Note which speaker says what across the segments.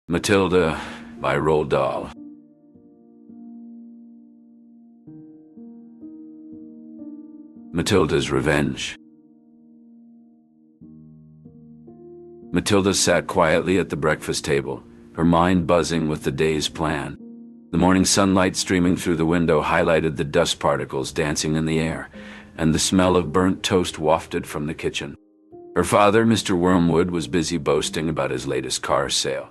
Speaker 1: Matilda by Roald Dahl. Matilda's Revenge. Matilda sat quietly at the breakfast table, her mind buzzing with the day's plan. The morning sunlight streaming through the window highlighted the dust particles dancing in the air, and the smell of burnt toast wafted from the kitchen. Her father, Mr. Wormwood, was busy boasting about his latest car sale,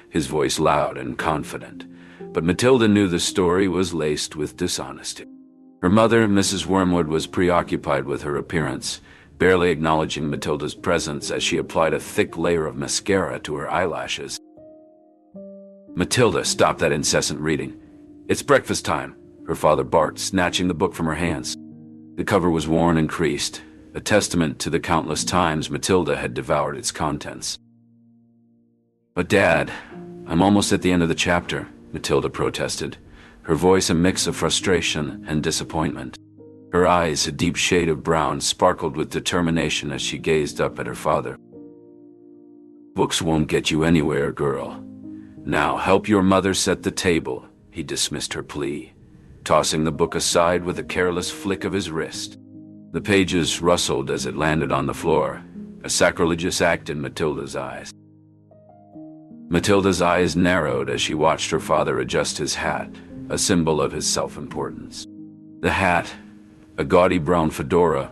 Speaker 1: his voice loud and confident. But Matilda knew the story was laced with dishonesty. Her mother, Mrs. Wormwood, was preoccupied with her appearance, barely acknowledging Matilda's presence as she applied a thick layer of mascara to her eyelashes. "Matilda, stop that incessant reading. It's breakfast time," her father barked, snatching the book from her hands. The cover was worn and creased, a testament to the countless times Matilda had devoured its contents. "But Dad, I'm almost at the end of the chapter," Matilda protested, her voice a mix of frustration and disappointment. Her eyes, a deep shade of brown, sparkled with determination as she gazed up at her father. "Books won't get you anywhere, girl. Now help your mother set the table," he dismissed her plea, tossing the book aside with a careless flick of his wrist. The pages rustled as it landed on the floor, a sacrilegious act in Matilda's eyes. Matilda's eyes narrowed as she watched her father adjust his hat, a symbol of his self-importance. The hat, a gaudy brown fedora,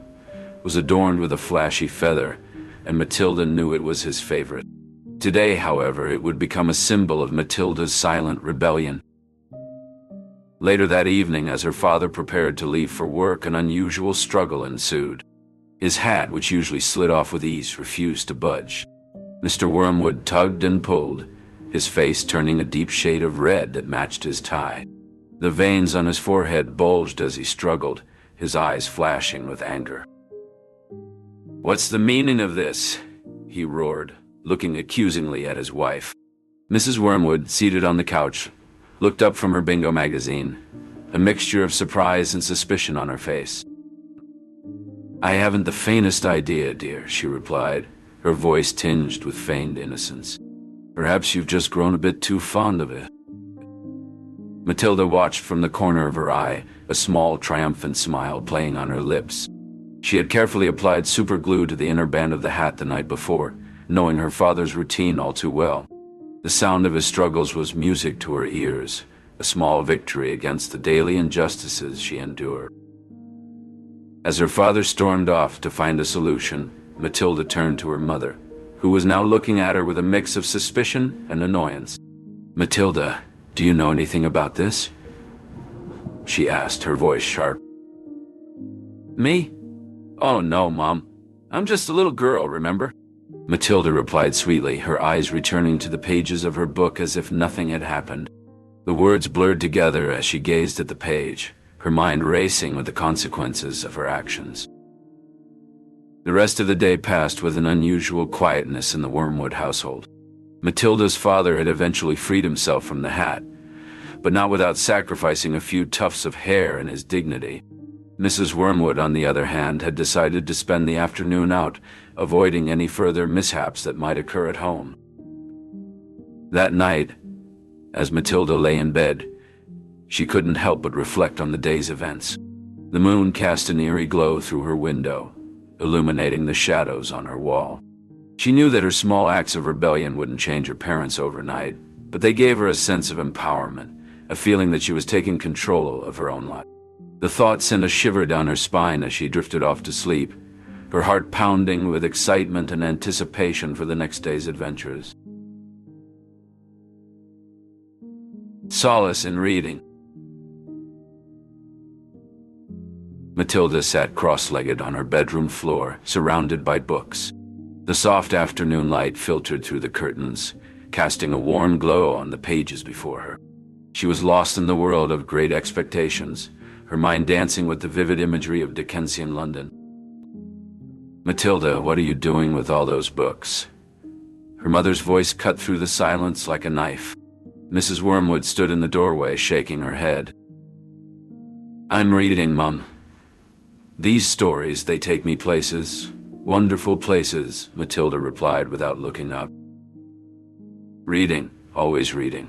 Speaker 1: was adorned with a flashy feather, and Matilda knew it was his favorite. Today, however, it would become a symbol of Matilda's silent rebellion. Later that evening, as her father prepared to leave for work, an unusual struggle ensued. His hat, which usually slid off with ease, refused to budge. Mr. Wormwood tugged and pulled, his face turning a deep shade of red that matched his tie. The veins on his forehead bulged as he struggled, his eyes flashing with anger. "What's the meaning of this?" he roared, looking accusingly at his wife. Mrs. Wormwood, seated on the couch, looked up from her bingo magazine, a mixture of surprise and suspicion on her face. "I haven't the faintest idea, dear," she replied, her voice tinged with feigned innocence. "Perhaps you've just grown a bit too fond of it." Matilda watched from the corner of her eye, a small triumphant smile playing on her lips. She had carefully applied super glue to the inner band of the hat the night before, knowing her father's routine all too well. The sound of his struggles was music to her ears, a small victory against the daily injustices she endured. As her father stormed off to find a solution, Matilda turned to her mother, who was now looking at her with a mix of suspicion and annoyance. "Matilda, do you know anything about this?" she asked, her voice sharp. "Me? Oh no, Mom. I'm just a little girl, remember?" Matilda replied sweetly, her eyes returning to the pages of her book as if nothing had happened. The words blurred together as she gazed at the page, her mind racing with the consequences of her actions. The rest of the day passed with an unusual quietness in the Wormwood household. Matilda's father had eventually freed himself from the hat, but not without sacrificing a few tufts of hair and his dignity. Mrs. Wormwood, on the other hand, had decided to spend the afternoon out, avoiding any further mishaps that might occur at home. That night, as Matilda lay in bed, she couldn't help but reflect on the day's events. The moon cast an eerie glow through her window, illuminating the shadows on her wall. She knew that her small acts of rebellion wouldn't change her parents overnight, but they gave her a sense of empowerment, a feeling that she was taking control of her own life. The thought sent a shiver down her spine as she drifted off to sleep, her heart pounding with excitement and anticipation for the next day's adventures. Solace in reading. Matilda sat cross-legged on her bedroom floor, surrounded by books. The soft afternoon light filtered through the curtains, casting a warm glow on the pages before her. She was lost in the world of great expectations, her mind dancing with the vivid imagery of Dickensian London. "Matilda, what are you doing with all those books?" Her mother's voice cut through the silence like a knife. Mrs. Wormwood stood in the doorway, shaking her head. "I'm reading, Mum. These stories, they take me places, wonderful places," Matilda replied without looking up. "Reading, always reading.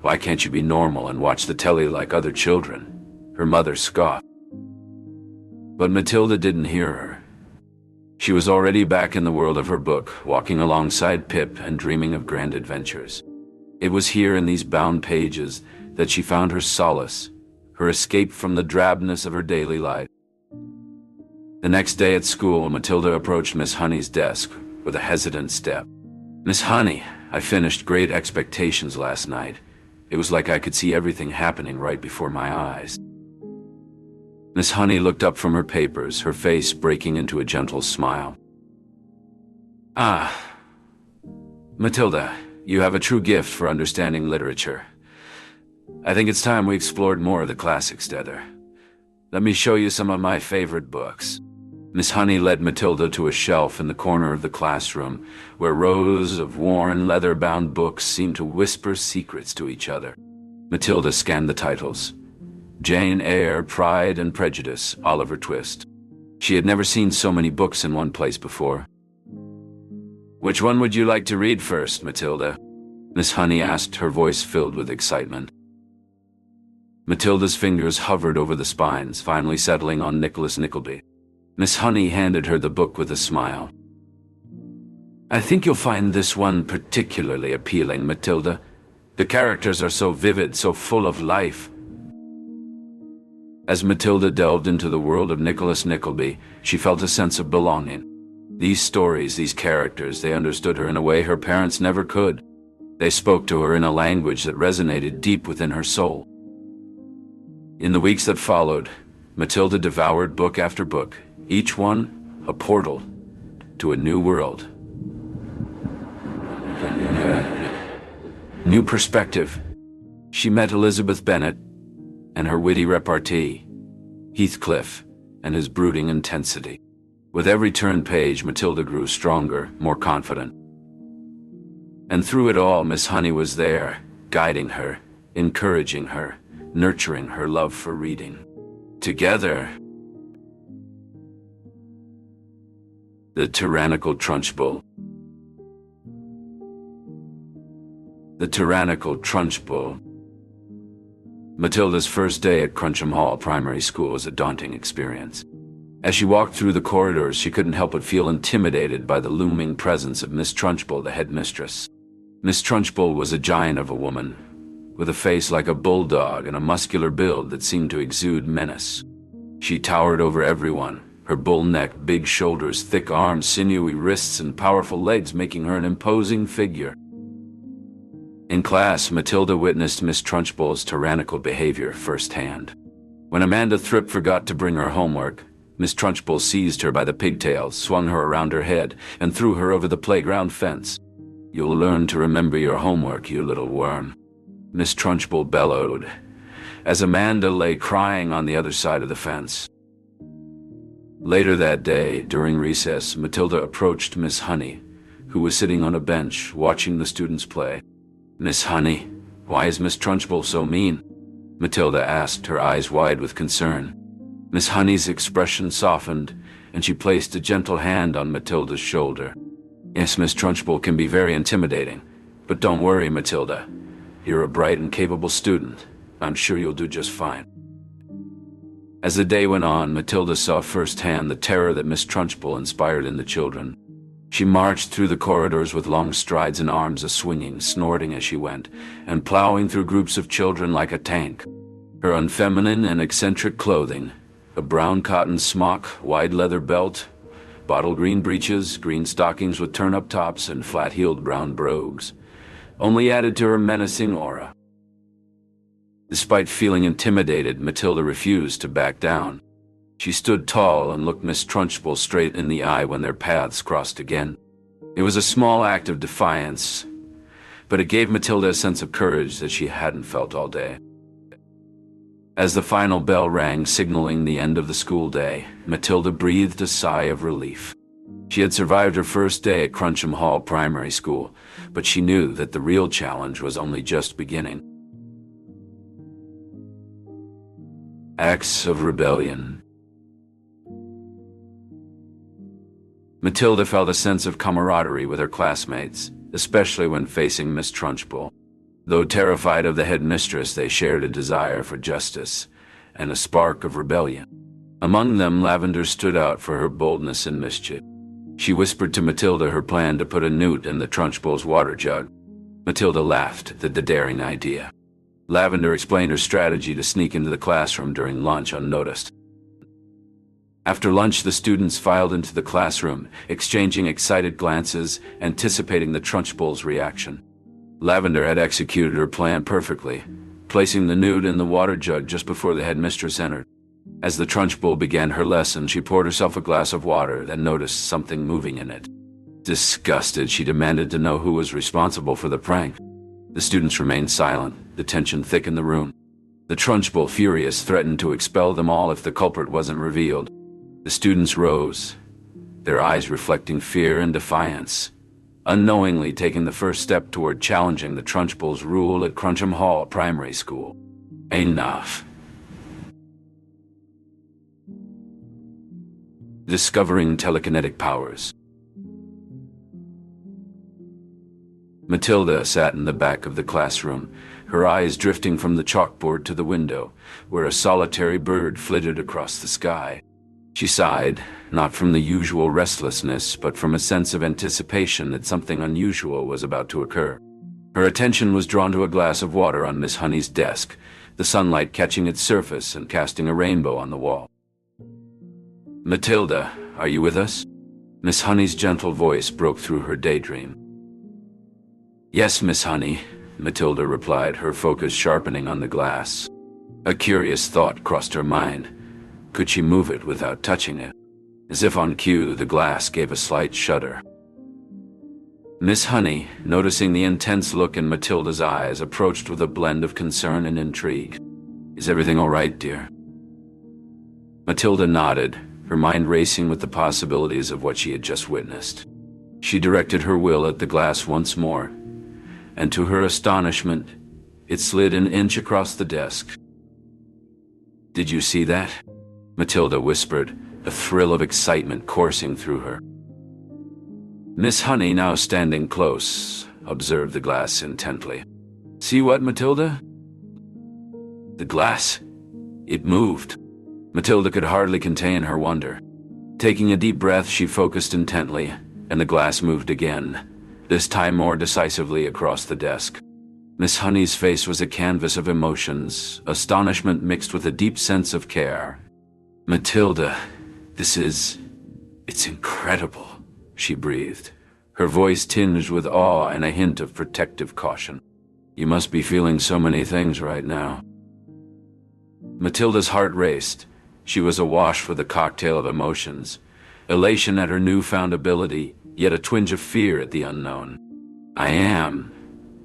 Speaker 1: Why can't you be normal and watch the telly like other children? Her mother scoffed. But Matilda didn't hear her. She was already back in the world of her book, walking alongside Pip and dreaming of grand adventures. It was here in these bound pages that she found her solace, her escape from the drabness of her daily life. The next day at school, Matilda approached Miss Honey's desk with a hesitant step. "Miss Honey, I finished Great Expectations last night. It was like I could see everything happening right before my eyes." Miss Honey looked up from her papers, her face breaking into a gentle smile. "Ah, Matilda, you have a true gift for understanding literature. I think it's time we explored more of the classics together. Let me show you some of my favorite books." Miss Honey led Matilda to a shelf in the corner of the classroom, where rows of worn, leather-bound books seemed to whisper secrets to each other. Matilda scanned the titles. Jane Eyre, Pride and Prejudice, Oliver Twist. She had never seen so many books in one place before. "Which one would you like to read first, Matilda?" Miss Honey asked, her voice filled with excitement. Matilda's fingers hovered over the spines, finally settling on Nicholas Nickleby. Miss Honey handed her the book with a smile. "I think you'll find this one particularly appealing, Matilda. The characters are so vivid, so full of life." As Matilda delved into the world of Nicholas Nickleby, she felt a sense of belonging. These stories, these characters, they understood her in a way her parents never could. They spoke to her in a language that resonated deep within her soul. In the weeks that followed, Matilda devoured book after book, each one a portal to a new world. New perspective. She met Elizabeth Bennet and her witty repartee, Heathcliff and his brooding intensity. With every turned page, Matilda grew stronger, more confident. And through it all, Miss Honey was there, guiding her, encouraging her, nurturing her love for reading. Together, the tyrannical Trunchbull. The tyrannical Trunchbull. Matilda's first day at Cruncham Hall Primary School was a daunting experience. As she walked through the corridors, she couldn't help but feel intimidated by the looming presence of Miss Trunchbull, the headmistress. Miss Trunchbull was a giant of a woman, with a face like a bulldog and a muscular build that seemed to exude menace. She towered over everyone, her bull neck, big shoulders, thick arms, sinewy wrists, and powerful legs making her an imposing figure. In class, Matilda witnessed Miss Trunchbull's tyrannical behavior firsthand. When Amanda Thripp forgot to bring her homework, Miss Trunchbull seized her by the pigtails, swung her around her head, and threw her over the playground fence. "You'll learn to remember your homework, you little worm," Miss Trunchbull bellowed, as Amanda lay crying on the other side of the fence. Later that day, during recess, Matilda approached Miss Honey, who was sitting on a bench watching the students play. "Miss Honey, why is Miss Trunchbull so mean?" Matilda asked, her eyes wide with concern. Miss Honey's expression softened, and she placed a gentle hand on Matilda's shoulder. "Yes, Miss Trunchbull can be very intimidating, but don't worry, Matilda. You're a bright and capable student. I'm sure you'll do just fine." As the day went on, Matilda saw firsthand the terror that Miss Trunchbull inspired in the children. She marched through the corridors with long strides and arms a-swinging, snorting as she went, and plowing through groups of children like a tank. Her unfeminine and eccentric clothing, a brown cotton smock, wide leather belt, bottle green breeches, green stockings with turn-up tops, and flat-heeled brown brogues, only added to her menacing aura. Despite feeling intimidated, Matilda refused to back down. She stood tall and looked Miss Trunchbull straight in the eye when their paths crossed again. It was a small act of defiance, but it gave Matilda a sense of courage that she hadn't felt all day. As the final bell rang, signaling the end of the school day, Matilda breathed a sigh of relief. She had survived her first day at Cruncham Hall Primary School, but she knew that the real challenge was only just beginning. Acts of rebellion. Matilda felt a sense of camaraderie with her classmates, especially when facing Miss Trunchbull. Though terrified of the headmistress, they shared a desire for justice and a spark of rebellion. Among them, Lavender stood out for her boldness and mischief. She whispered to Matilda her plan to put a newt in the Trunchbull's water jug. Matilda laughed at the daring idea. Lavender explained her strategy to sneak into the classroom during lunch unnoticed. After lunch, the students filed into the classroom, exchanging excited glances, anticipating the Trunchbull's reaction. Lavender had executed her plan perfectly, placing the newt in the water jug just before the headmistress entered. As the Trunchbull began her lesson, she poured herself a glass of water, then noticed something moving in it. Disgusted, she demanded to know who was responsible for the prank. The students remained silent, the tension thick in the room. The Trunchbull, furious, threatened to expel them all if the culprit wasn't revealed. The students rose, their eyes reflecting fear and defiance, unknowingly taking the first step toward challenging the Trunchbull's rule at Cruncham Hall Primary School. Enough. Discovering telekinetic powers. Matilda sat in the back of the classroom, her eyes drifting from the chalkboard to the window, where a solitary bird flitted across the sky. She sighed, not from the usual restlessness, but from a sense of anticipation that something unusual was about to occur. Her attention was drawn to a glass of water on Miss Honey's desk, the sunlight catching its surface and casting a rainbow on the wall. "Matilda, are you with us?" Miss Honey's gentle voice broke through her daydream. "Yes, Miss Honey," Matilda replied, her focus sharpening on the glass. A curious thought crossed her mind. Could she move it without touching it? As if on cue, the glass gave a slight shudder. Miss Honey, noticing the intense look in Matilda's eyes, approached with a blend of concern and intrigue. "Is everything all right, dear?" Matilda nodded, her mind racing with the possibilities of what she had just witnessed. She directed her will at the glass once more, and to her astonishment, it slid an inch across the desk. "Did you see that?" Matilda whispered, a thrill of excitement coursing through her. Miss Honey, now standing close, observed the glass intently. "See what, Matilda?" The glass. It moved. Matilda could hardly contain her wonder. Taking a deep breath, she focused intently, and the glass moved again, this time more decisively across the desk. Miss Honey's face was a canvas of emotions, astonishment mixed with a deep sense of care. "Matilda, it's incredible," she breathed, her voice tinged with awe and a hint of protective caution. "You must be feeling so many things right now." Matilda's heart raced. She was awash with a cocktail of emotions, elation at her newfound ability, yet a twinge of fear at the unknown. "I am,"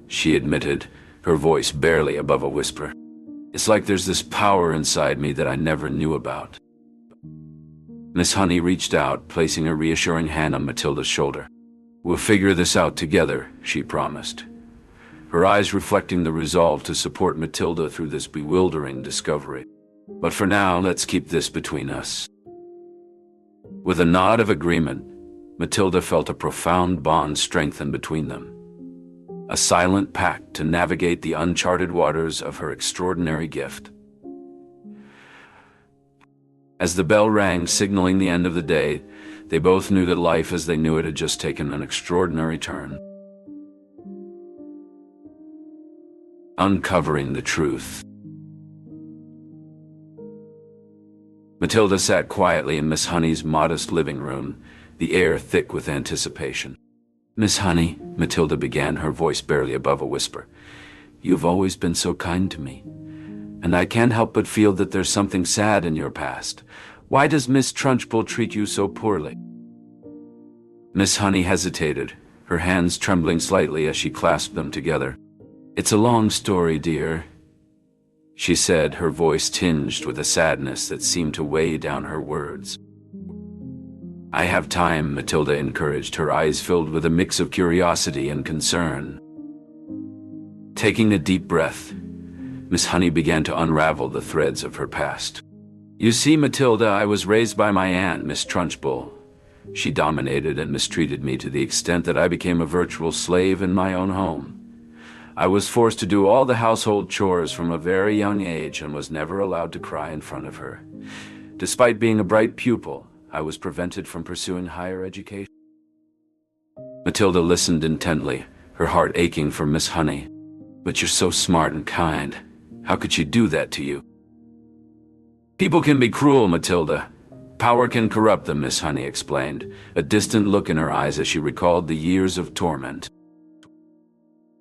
Speaker 1: she admitted, her voice barely above a whisper. "It's like there's this power inside me that I never knew about." Miss Honey reached out, placing a reassuring hand on Matilda's shoulder. "We'll figure this out together," she promised, her eyes reflecting the resolve to support Matilda through this bewildering discovery. "But for now, let's keep this between us." With a nod of agreement, Matilda felt a profound bond strengthen between them, a silent pact to navigate the uncharted waters of her extraordinary gift. As the bell rang, signaling the end of the day, they both knew that life as they knew it had just taken an extraordinary turn. Uncovering the truth. Matilda sat quietly in Miss Honey's modest living room, the air thick with anticipation. "Miss Honey," Matilda began, her voice barely above a whisper, "you've always been so kind to me, and I can't help but feel that there's something sad in your past. Why does Miss Trunchbull treat you so poorly?" Miss Honey hesitated, her hands trembling slightly as she clasped them together. "It's a long story, dear," she said, her voice tinged with a sadness that seemed to weigh down her words. "I have time," Matilda encouraged, her eyes filled with a mix of curiosity and concern. Taking a deep breath, Miss Honey began to unravel the threads of her past. "You see, Matilda, I was raised by my aunt, Miss Trunchbull. She dominated and mistreated me to the extent that I became a virtual slave in my own home. I was forced to do all the household chores from a very young age and was never allowed to cry in front of her. Despite being a bright pupil, I was prevented from pursuing higher education. Matilda listened intently, her heart aching for Miss Honey. But you're so smart and kind. How could she do that to you? People can be cruel, Matilda. Power can corrupt them, Miss Honey explained, a distant look in her eyes as she recalled the years of torment.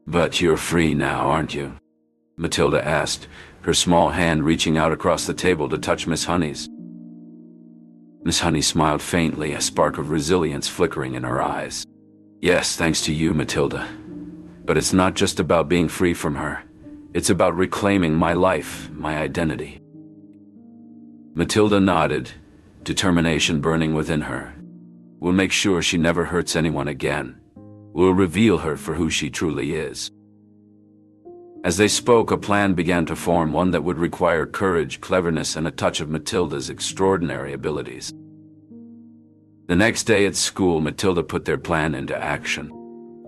Speaker 1: But you're free now, aren't you? Matilda asked, her small hand reaching out across the table to touch Miss Honey's. Miss Honey smiled faintly, a spark of resilience flickering in her eyes. Yes, thanks to you, Matilda. But it's not just about being free from her. It's about reclaiming my life, my identity. Matilda nodded, determination burning within her. We'll make sure she never hurts anyone again. We'll reveal her for who she truly is. As they spoke, a plan began to form, one that would require courage, cleverness, and a touch of Matilda's extraordinary abilities. The next day at school, Matilda put their plan into action.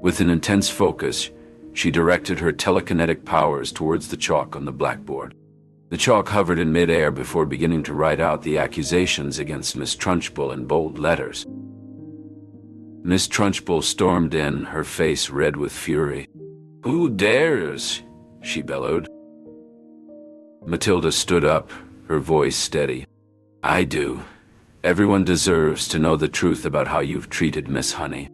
Speaker 1: With an intense focus, she directed her telekinetic powers towards the chalk on the blackboard. The chalk hovered in midair before beginning to write out the accusations against Miss Trunchbull in bold letters. Miss Trunchbull stormed in, her face red with fury. "Who dares?" she bellowed. Matilda stood up, her voice steady. "I do. Everyone deserves to know the truth about how you've treated Miss Honey."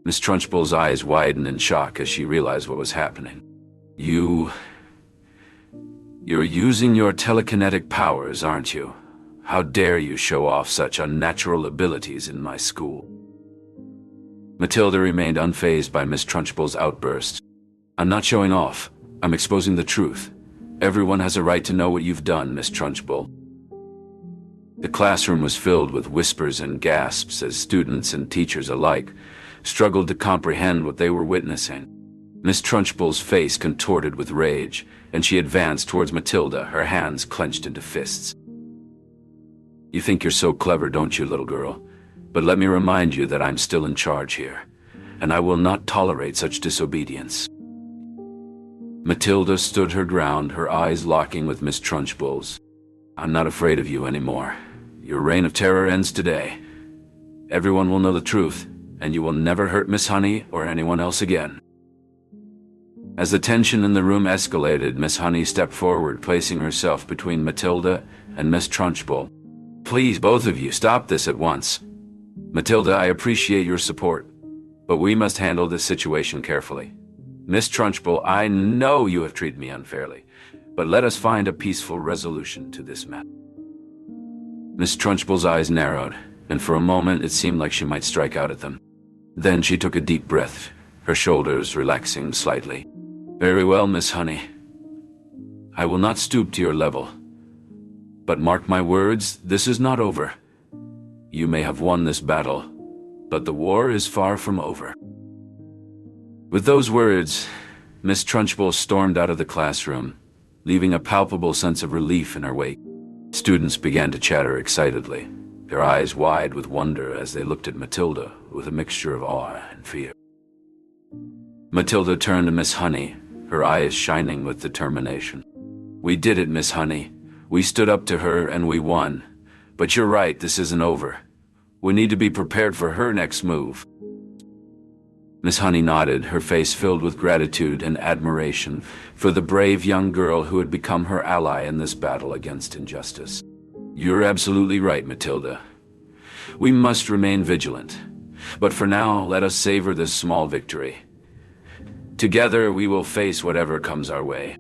Speaker 1: Miss Trunchbull's eyes widened in shock as she realized what was happening. You're using your telekinetic powers, aren't you? How dare you show off such unnatural abilities in my school? Matilda remained unfazed by Miss Trunchbull's outburst. "I'm not showing off. I'm exposing the truth. Everyone has a right to know what you've done, Miss Trunchbull." The classroom was filled with whispers and gasps as students and teachers alike struggled to comprehend what they were witnessing. Miss Trunchbull's face contorted with rage, and she advanced towards Matilda, her hands clenched into fists. "You think you're so clever, don't you, little girl? But let me remind you that I'm still in charge here, and I will not tolerate such disobedience." Matilda stood her ground, her eyes locking with Miss Trunchbull's. "I'm not afraid of you anymore. Your reign of terror ends today. Everyone will know the truth, and you will never hurt Miss Honey or anyone else again." As the tension in the room escalated, Miss Honey stepped forward, placing herself between Matilda and Miss Trunchbull. "Please, both of you, stop this at once. Matilda, I appreciate your support, but we must handle this situation carefully. Miss Trunchbull, I know you have treated me unfairly, but let us find a peaceful resolution to this matter." Miss Trunchbull's eyes narrowed, and for a moment it seemed like she might strike out at them. Then she took a deep breath, her shoulders relaxing slightly. "Very well, Miss Honey. I will not stoop to your level. But mark my words, this is not over. You may have won this battle, but the war is far from over." With those words, Miss Trunchbull stormed out of the classroom, leaving a palpable sense of relief in her wake. Students began to chatter excitedly, their eyes wide with wonder as they looked at Matilda with a mixture of awe and fear. Matilda turned to Miss Honey, her eyes shining with determination. "We did it, Miss Honey. We stood up to her and we won. But you're right, this isn't over. We need to be prepared for her next move." Miss Honey nodded, her face filled with gratitude and admiration for the brave young girl who had become her ally in this battle against injustice. "You're absolutely right, Matilda. We must remain vigilant. But for now, let us savor this small victory. Together, we will face whatever comes our way."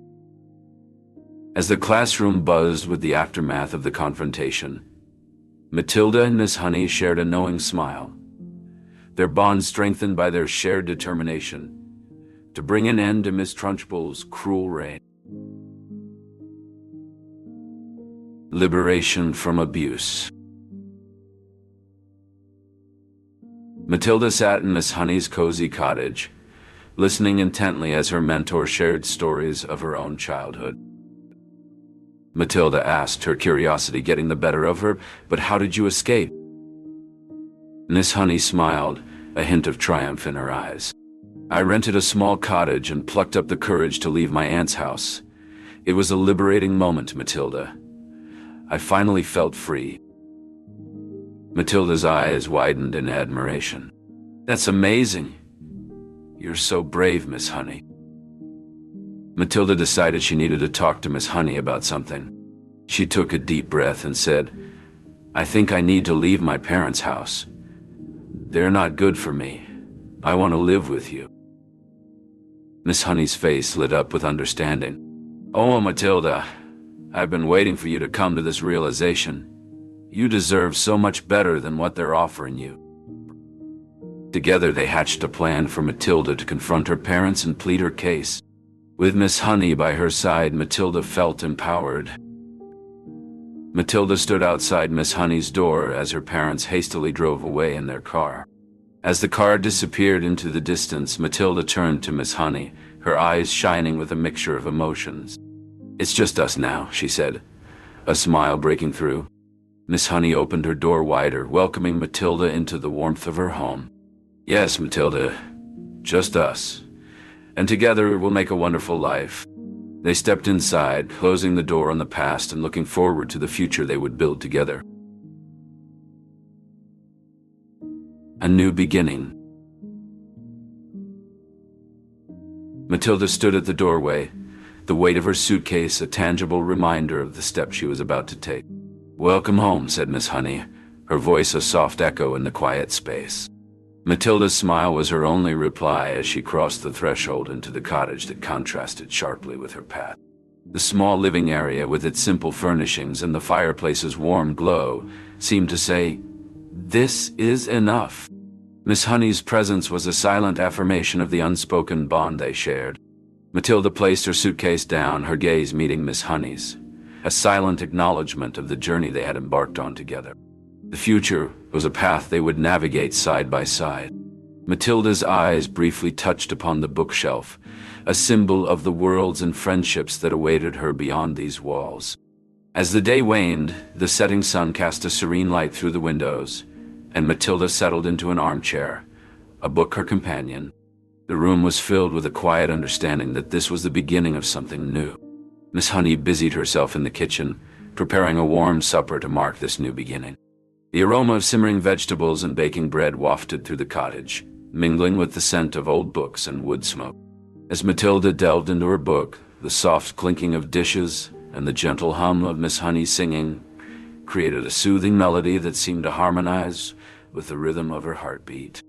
Speaker 1: As the classroom buzzed with the aftermath of the confrontation, Matilda and Miss Honey shared a knowing smile, their bond strengthened by their shared determination to bring an end to Miss Trunchbull's cruel reign. Liberation from abuse. Matilda sat in Miss Honey's cozy cottage, listening intently as her mentor shared stories of her own childhood. Matilda asked, her curiosity getting the better of her, "But how did you escape?" Miss Honey smiled, a hint of triumph in her eyes. I rented a small cottage and plucked up the courage to leave my aunt's house. It was a liberating moment, Matilda. I finally felt free. Matilda's eyes widened in admiration. That's amazing. You're so brave, Miss Honey. Matilda decided she needed to talk to Miss Honey about something. She took a deep breath and said, I think I need to leave my parents' house. They're not good for me. I want to live with you. Miss Honey's face lit up with understanding. Oh, Matilda, I've been waiting for you to come to this realization. You deserve so much better than what they're offering you. Together they hatched a plan for Matilda to confront her parents and plead her case. With Miss Honey by her side, Matilda felt empowered. Matilda stood outside Miss Honey's door as her parents hastily drove away in their car. As the car disappeared into the distance, Matilda turned to Miss Honey, her eyes shining with a mixture of emotions. It's just us now, she said, a smile breaking through. Miss Honey opened her door wider, welcoming Matilda into the warmth of her home. Yes, Matilda, just us. And together we'll make a wonderful life. They stepped inside, closing the door on the past and looking forward to the future they would build together. A new beginning. Matilda stood at the doorway, the weight of her suitcase a tangible reminder of the step she was about to take. Welcome home, said Miss Honey, her voice a soft echo in the quiet space. Matilda's smile was her only reply as she crossed the threshold into the cottage that contrasted sharply with her path. The small living area with its simple furnishings and the fireplace's warm glow seemed to say, "This is enough." Miss Honey's presence was a silent affirmation of the unspoken bond they shared. Matilda placed her suitcase down, her gaze meeting Miss Honey's, a silent acknowledgement of the journey they had embarked on together. The future was a path they would navigate side by side. Matilda's eyes briefly touched upon the bookshelf, a symbol of the worlds and friendships that awaited her beyond these walls. As the day waned, the setting sun cast a serene light through the windows, and Matilda settled into an armchair, a book her companion. The room was filled with a quiet understanding that this was the beginning of something new. Miss Honey busied herself in the kitchen, preparing a warm supper to mark this new beginning. The aroma of simmering vegetables and baking bread wafted through the cottage, mingling with the scent of old books and wood smoke. As Matilda delved into her book, the soft clinking of dishes and the gentle hum of Miss Honey's singing created a soothing melody that seemed to harmonize with the rhythm of her heartbeat.